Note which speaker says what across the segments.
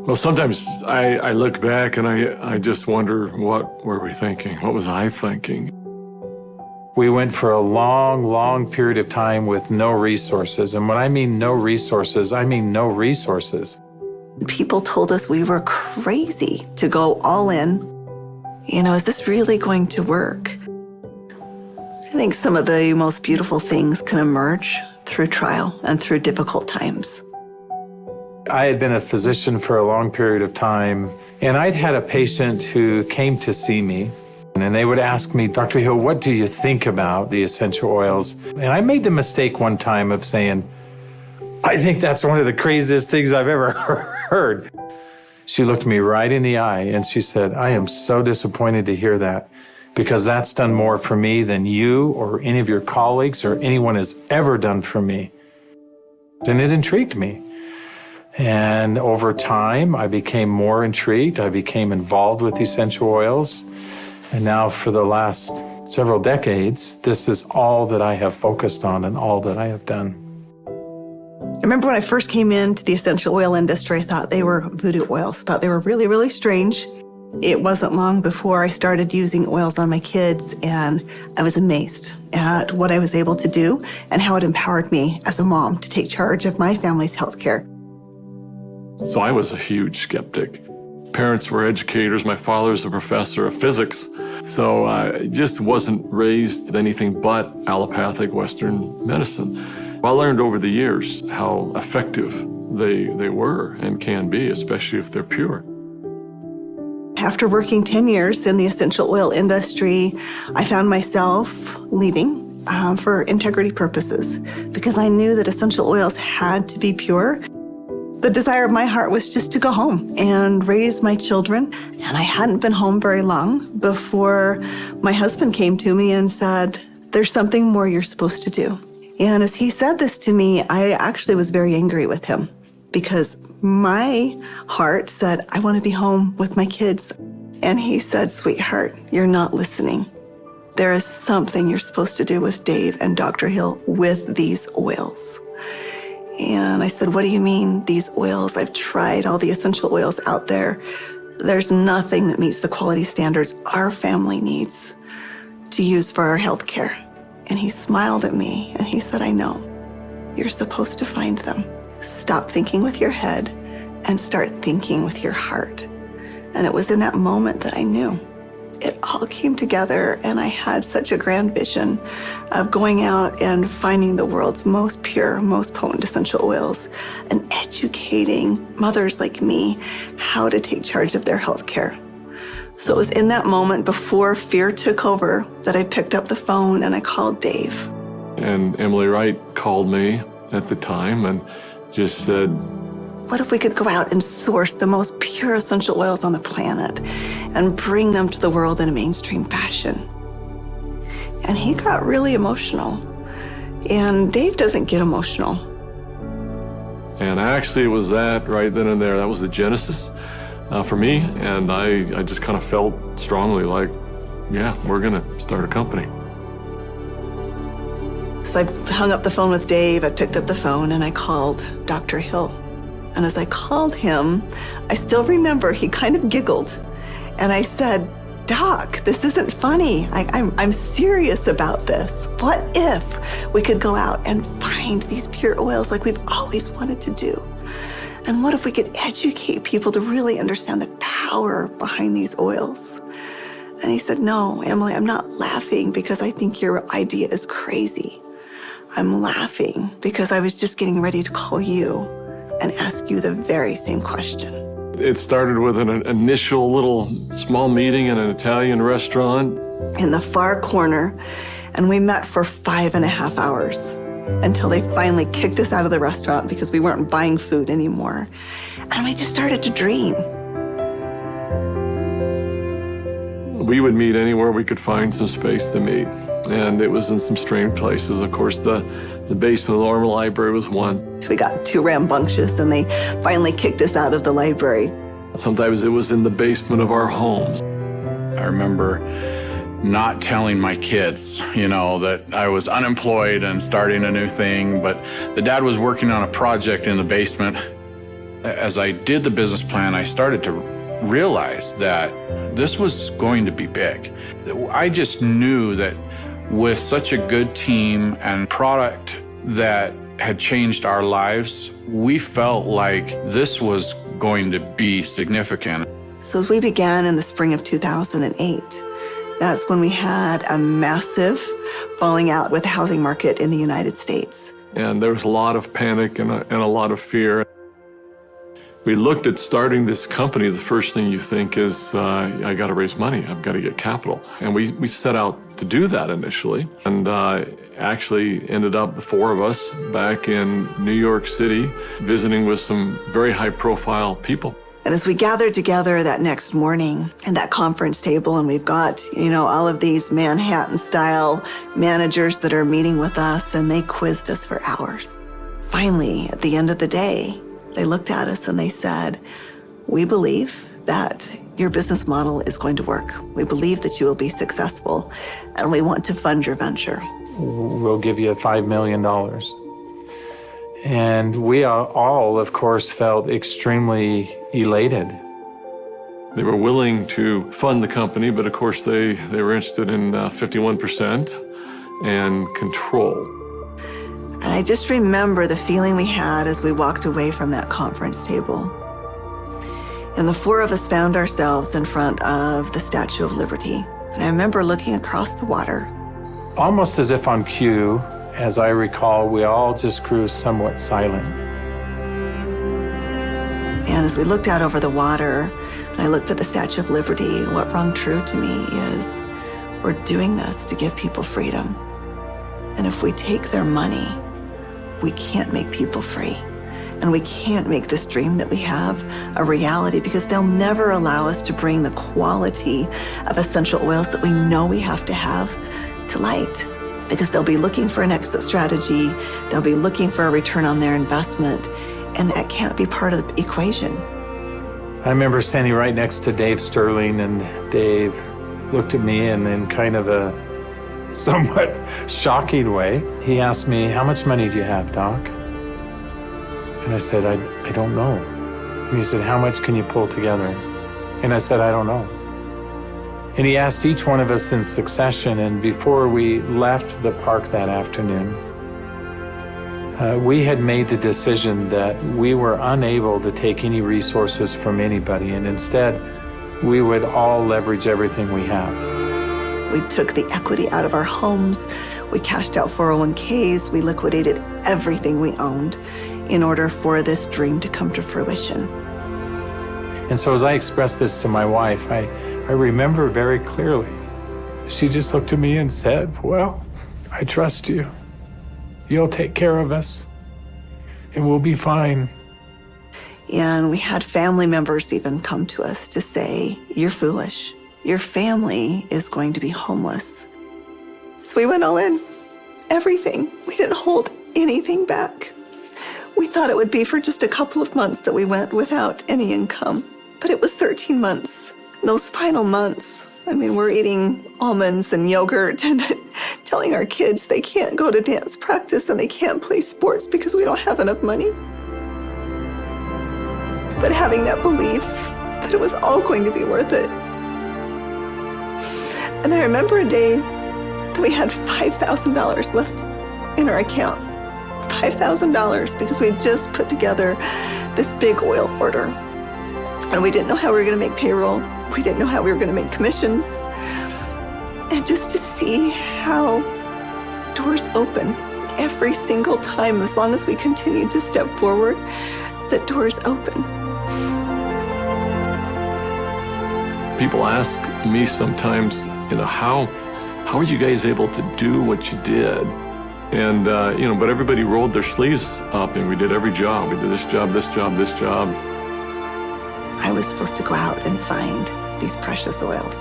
Speaker 1: Well, sometimes I look back and I just wonder, what were we thinking? What was I thinking?
Speaker 2: We went for a long, long period of time with no resources. And when I mean no resources, I mean no resources.
Speaker 3: People told us we were crazy to go all in. You know, is this really going to work? I think some of the most beautiful things can emerge through trial and through difficult times.
Speaker 2: I had been a physician for a long period of time, and I'd had a patient who came to see me, and they would ask me, Dr. Hill, what do you think about the essential oils? And I made the mistake one time of saying, I think that's one of the craziest things I've ever heard. She looked me right in the eye and she said, I am so disappointed to hear that, because that's done more for me than you or any of your colleagues or anyone has ever done for me. And it intrigued me. And over time, I became more intrigued. I became involved with essential oils. And now for the last several decades, this is all that I have focused on and all that I have done.
Speaker 3: I remember when I first came into the essential oil industry, I thought they were voodoo oils. I thought they were really, really strange. It wasn't long before I started using oils on my kids, and I was amazed at what I was able to do and how it empowered me as a mom to take charge of my family's healthcare.
Speaker 1: So I was a huge skeptic. Parents were educators. My father's a professor of physics. So I just wasn't raised with anything but allopathic Western medicine. I learned over the years how effective they were and can be, especially if they're pure.
Speaker 3: After working 10 years in the essential oil industry, I found myself leaving for integrity purposes, because I knew that essential oils had to be pure. The desire of my heart was just to go home and raise my children. And I hadn't been home very long before my husband came to me and said, there's something more you're supposed to do. And as he said this to me, I actually was very angry with him, because my heart said, I want to be home with my kids. And he said, sweetheart, you're not listening. There is something you're supposed to do with Dave and Dr. Hill with these oils. And I said, what do you mean, these oils? I've tried all the essential oils out there. There's nothing that meets the quality standards our family needs to use for our health care. And he smiled at me and he said, I know. You're supposed to find them. Stop thinking with your head and start thinking with your heart. And it was in that moment that I knew. It all came together, and I had such a grand vision of going out and finding the world's most pure, most potent essential oils and educating mothers like me how to take charge of their health care. So it was in that moment, before fear took over, that I picked up the phone and I called Dave.
Speaker 1: And Emily Wright called me at the time and just said,
Speaker 3: what if we could go out and source the most pure essential oils on the planet and bring them to the world in a mainstream fashion? And he got really emotional. And Dave doesn't get emotional.
Speaker 1: And actually it was that right then and there. That was the genesis for me. And I just kind of felt strongly like, yeah, we're going to start a company.
Speaker 3: So I hung up the phone with Dave. I picked up the phone and I called Dr. Hill. And as I called him, I still remember he kind of giggled. And I said, Doc, this isn't funny. I'm serious about this. What if we could go out and find these pure oils like we've always wanted to do? And what if we could educate people to really understand the power behind these oils? And he said, no, Emily, I'm not laughing because I think your idea is crazy. I'm laughing because I was just getting ready to call you and ask you the very same question.
Speaker 1: It started with an initial little small meeting in an Italian restaurant.
Speaker 3: In the far corner, and we met for 5.5 hours until they finally kicked us out of the restaurant because we weren't buying food anymore. And we just started to dream.
Speaker 1: We would meet anywhere we could find some space to meet. And it was in some strange places. Of course, the basement of the Normal Library was one.
Speaker 3: We got too rambunctious and they finally kicked us out of the library.
Speaker 1: Sometimes it was in the basement of our homes.
Speaker 4: I remember not telling my kids, that I was unemployed and starting a new thing, but the dad was working on a project in the basement. As I did the business plan, I started to realize that this was going to be big. I just knew that with such a good team and product that had changed our lives, we felt like this was going to be significant.
Speaker 3: So as we began in the spring of 2008, that's when we had a massive falling out with the housing market in the United States.
Speaker 1: And there was a lot of panic and a lot of fear. We looked at starting this company. The first thing you think is, I got to raise money. I've got to get capital. And we set out to do that initially. And actually ended up, the four of us, back in New York City, visiting with some very high-profile people.
Speaker 3: And as we gathered together that next morning at that conference table, and we've got, all of these Manhattan-style managers that are meeting with us, and they quizzed us for hours. Finally, at the end of the day, they looked at us and they said, "We believe that your business model is going to work. We believe that you will be successful, and we want to fund your venture.
Speaker 2: We'll give you $5 million. And we all, of course, felt extremely elated.
Speaker 1: They were willing to fund the company, but of course they were interested in 51% and control.
Speaker 3: And I just remember the feeling we had as we walked away from that conference table. And the four of us found ourselves in front of the Statue of Liberty. And I remember looking across the water.
Speaker 2: Almost as if on cue, as I recall, we all just grew somewhat silent.
Speaker 3: And as we looked out over the water, and I looked at the Statue of Liberty, what rung true to me is, we're doing this to give people freedom. And if we take their money, we can't make people free. And we can't make this dream that we have a reality, because they'll never allow us to bring the quality of essential oils that we know we have to have to light. Because they'll be looking for an exit strategy, they'll be looking for a return on their investment, and that can't be part of the equation.
Speaker 2: I remember standing right next to Dave Sterling, and Dave looked at me, and in kind of a somewhat shocking way, he asked me, "How much money do you have, Doc?" And I said, I don't know. And he said, "How much can you pull together?" And I said, "I don't know." And he asked each one of us in succession, and before we left the park that afternoon, we had made the decision that we were unable to take any resources from anybody, and instead, we would all leverage everything we have.
Speaker 3: We took the equity out of our homes, we cashed out 401ks, we liquidated everything we owned in order for this dream to come to fruition.
Speaker 2: And so as I expressed this to my wife, I remember very clearly, she just looked at me and said, "Well, I trust you. You'll take care of us, and we'll be fine."
Speaker 3: And we had family members even come to us to say, "You're foolish. Your family is going to be homeless." So we went all in, everything. We didn't hold anything back. We thought it would be for just a couple of months that we went without any income, but it was 13 months. Those final months, we're eating almonds and yogurt and telling our kids they can't go to dance practice and they can't play sports because we don't have enough money. But having that belief that it was all going to be worth it. And I remember a day that we had $5,000 left in our account. $5,000 because we just put together this big oil order. And we didn't know how we were going to make payroll. We didn't know how we were going to make commissions. And just to see how doors open every single time, as long as we continued to step forward, that doors open.
Speaker 1: People ask me sometimes, how are you guys able to do what you did? And, but everybody rolled their sleeves up and we did every job. We did this job, this job, this job.
Speaker 3: I was supposed to go out and find these precious oils.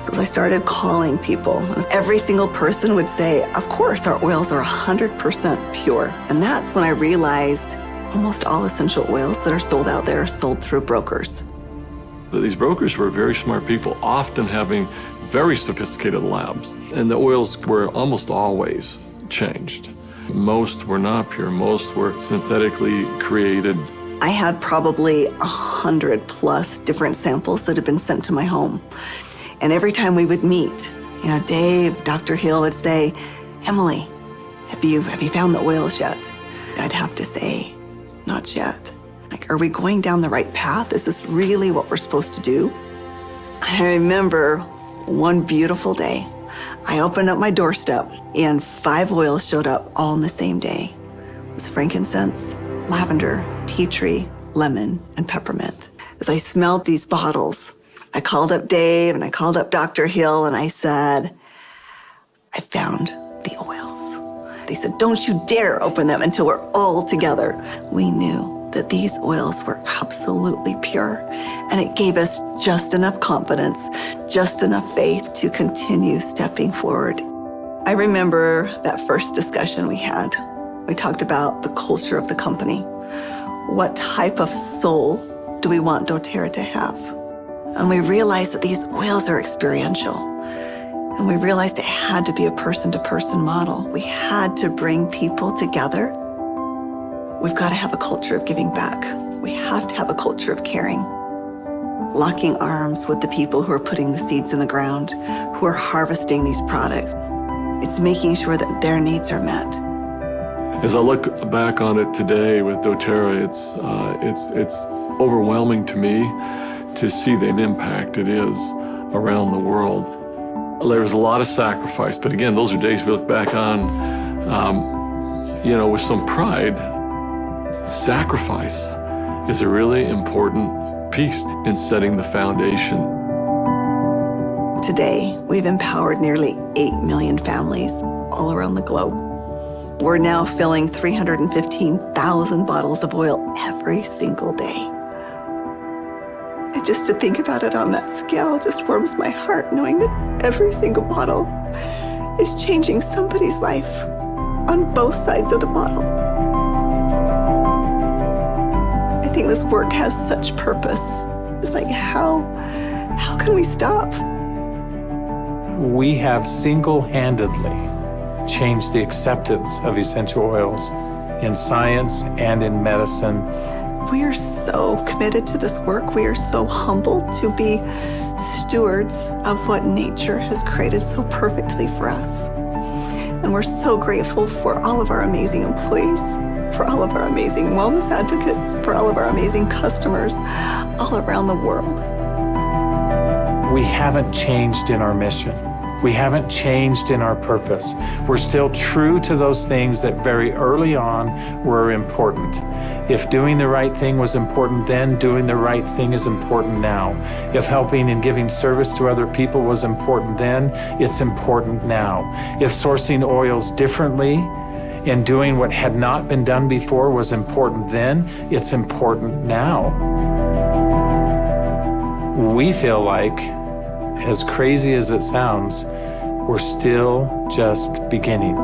Speaker 3: So as I started calling people, every single person would say, "Of course, our oils are 100% pure." And that's when I realized almost all essential oils that are sold out there are sold through brokers.
Speaker 1: These brokers were very smart people, often having very sophisticated labs. And the oils were almost always changed. Most were not pure. Most were synthetically created.
Speaker 3: I had probably 100+ different samples that had been sent to my home. And every time we would meet, Dave, Dr. Hill would say, Emily, have you found the oils yet? I'd have to say, not yet. Like, are we going down the right path? Is this really what we're supposed to do? And I remember one beautiful day, I opened up my doorstep and 5 oils showed up all in the same day. It was frankincense, lavender, tea tree, lemon, and peppermint. As I smelled these bottles, I called up Dave and I called up Dr. Hill and I said, I found the oils. They said, don't you dare open them until we're all together. We knew that these oils were absolutely pure, and it gave us just enough confidence, just enough faith to continue stepping forward. I remember that first discussion we had. We talked about the culture of the company. What type of soul do we want doTERRA to have? And we realized that these oils are experiential. And we realized it had to be a person-to-person model. We had to bring people together. We've got to have a culture of giving back. We have to have a culture of caring. Locking arms with the people who are putting the seeds in the ground, who are harvesting these products. It's making sure that their needs are met.
Speaker 1: As I look back on it today with doTERRA, it's overwhelming to me to see the impact it is around the world. There was a lot of sacrifice, but again, those are days we look back on, with some pride. Sacrifice is a really important piece in setting the foundation.
Speaker 3: Today, we've empowered nearly 8 million families all around the globe. We're now filling 315,000 bottles of oil every single day. And just to think about it on that scale just warms my heart, knowing that every single bottle is changing somebody's life on both sides of the bottle. I think this work has such purpose. It's like, how can we stop?
Speaker 2: We have single-handedly changed the acceptance of essential oils in science and in medicine.
Speaker 3: We are so committed to this work. We are so humbled to be stewards of what nature has created so perfectly for us. And we're so grateful for all of our amazing employees, for all of our amazing wellness advocates, for all of our amazing customers all around the world.
Speaker 2: We haven't changed in our mission. We haven't changed in our purpose. We're still true to those things that very early on were important. If doing the right thing was important then, doing the right thing is important now. If helping and giving service to other people was important then, it's important now. If sourcing oils differently and doing what had not been done before was important then, it's important now. We feel like, as crazy as it sounds, we're still just beginning.